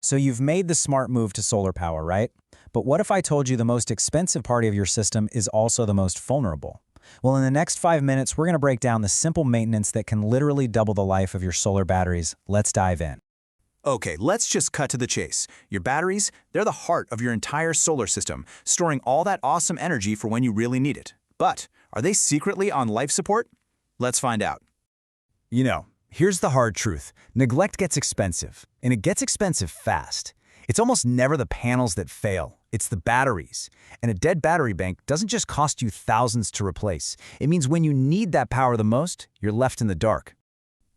So you've made the smart move to solar power, right? But what if I told you the most expensive part of your system is also the most vulnerable? Well, in the next 5 minutes, we're going to break down the simple maintenance that can literally double the life of your solar batteries. Let's dive in. Okay, let's just cut to the chase. Your batteries, they're the heart of your entire solar system, storing all that awesome energy for when you really need it. But are they secretly on life support? Let's find out. Here's the hard truth. Neglect gets expensive, and it gets expensive fast. It's almost never the panels that fail. It's the batteries. And a dead battery bank doesn't just cost you thousands to replace. It means when you need that power the most, you're left in the dark.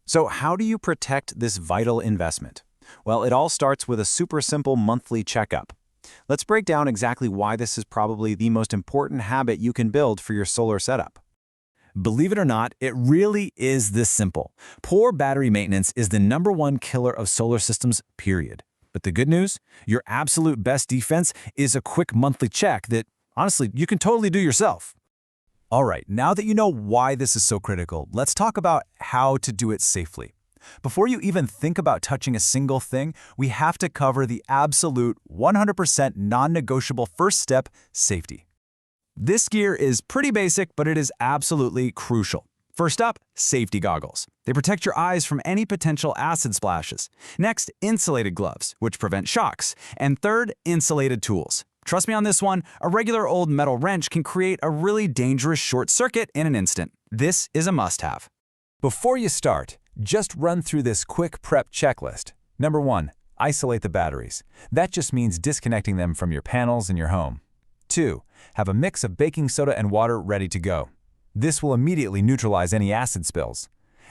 So how do you protect this vital investment? Well, it all starts with a super simple monthly checkup. Let's break down exactly why this is probably the most important habit you can build for your solar setup. Believe it or not, it really is this simple. Poor battery maintenance is the #1 killer of solar systems, period. But the good news? Your absolute best defense is a quick monthly check that, honestly, you can totally do yourself. All right, now that you know why this is so critical, let's talk about how to do it safely. Before you even think about touching a single thing, we have to cover the absolute 100% non-negotiable first step, safety. This gear is pretty basic, but it is absolutely crucial. First up, safety goggles. They protect your eyes from any potential acid splashes. Next, insulated gloves, which prevent shocks. And third, insulated tools. Trust me on this one, a regular old metal wrench can create a really dangerous short circuit in an instant. This is a must-have. Before you start, just run through this quick prep checklist. Number 1, isolate the batteries. That just means disconnecting them from your panels in your home. 2, have a mix of baking soda and water ready to go. This will immediately neutralize any acid spills.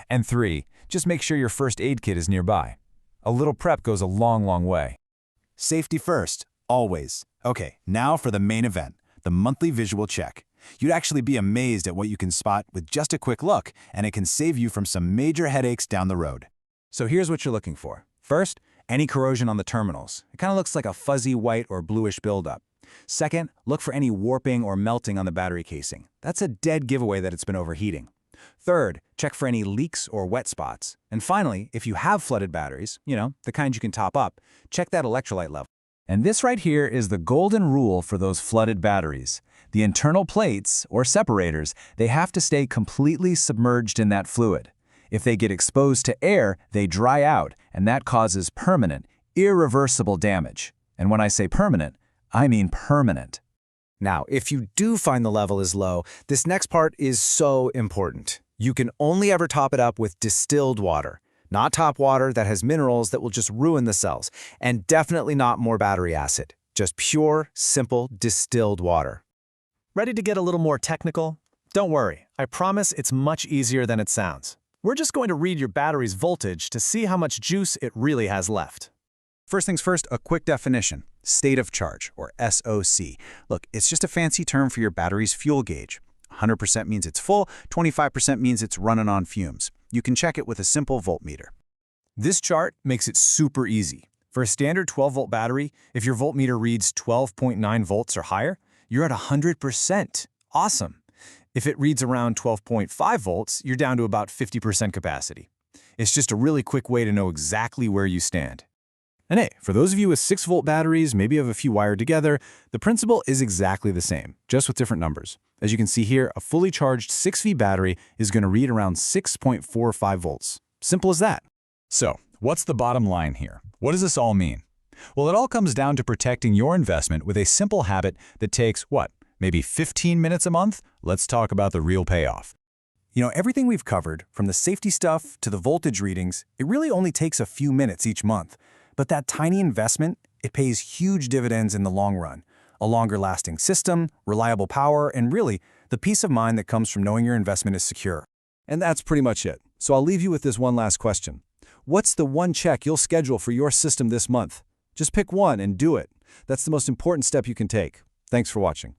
And 3, just make sure your first aid kit is nearby. A little prep goes a long way. Safety first, always. Okay, now for the main event, the monthly visual check. You'd actually be amazed at what you can spot with just a quick look, and it can save you from some major headaches down the road. So here's what you're looking for. First, any corrosion on the terminals. It kind of looks like a fuzzy white or bluish buildup. Second, look for any warping or melting on the battery casing. That's a dead giveaway that it's been overheating. Third, check for any leaks or wet spots. And finally, if you have flooded batteries, the kind you can top up, check that electrolyte level. And this right here is the golden rule for those flooded batteries. The internal plates, or separators, they have to stay completely submerged in that fluid. If they get exposed to air, they dry out, and that causes permanent, irreversible damage. And when I say permanent, I mean permanent. Now, if you do find the level is low, this next part is so important. You can only ever top it up with distilled water, not tap water that has minerals that will just ruin the cells, and definitely not more battery acid. Just pure, simple, distilled water. Ready to get a little more technical? Don't worry, I promise it's much easier than it sounds. We're just going to read your battery's voltage to see how much juice it really has left. First things first, a quick definition. State of charge, or SOC. Look, it's just a fancy term for your battery's fuel gauge. 100% means it's full, 25% means it's running on fumes. You can check it with a simple voltmeter. This chart makes it super easy. For a standard 12-volt battery, if your voltmeter reads 12.9 volts or higher, you're at 100%. Awesome. If it reads around 12.5 volts, you're down to about 50% capacity. It's just a really quick way to know exactly where you stand. And hey, for those of you with 6-volt batteries, maybe you have a few wired together, the principle is exactly the same, just with different numbers. As you can see here, a fully charged 6V battery is going to read around 6.45 volts. Simple as that. So, what's the bottom line here? What does this all mean? Well, it all comes down to protecting your investment with a simple habit that takes, maybe 15 minutes a month? Let's talk about the real payoff. Everything we've covered, from the safety stuff to the voltage readings, it really only takes a few minutes each month. But that tiny investment, it pays huge dividends in the long run. A longer-lasting system, reliable power, and really, the peace of mind that comes from knowing your investment is secure. And that's pretty much it. So I'll leave you with this one last question. What's the one check you'll schedule for your system this month? Just pick one and do it. That's the most important step you can take. Thanks for watching.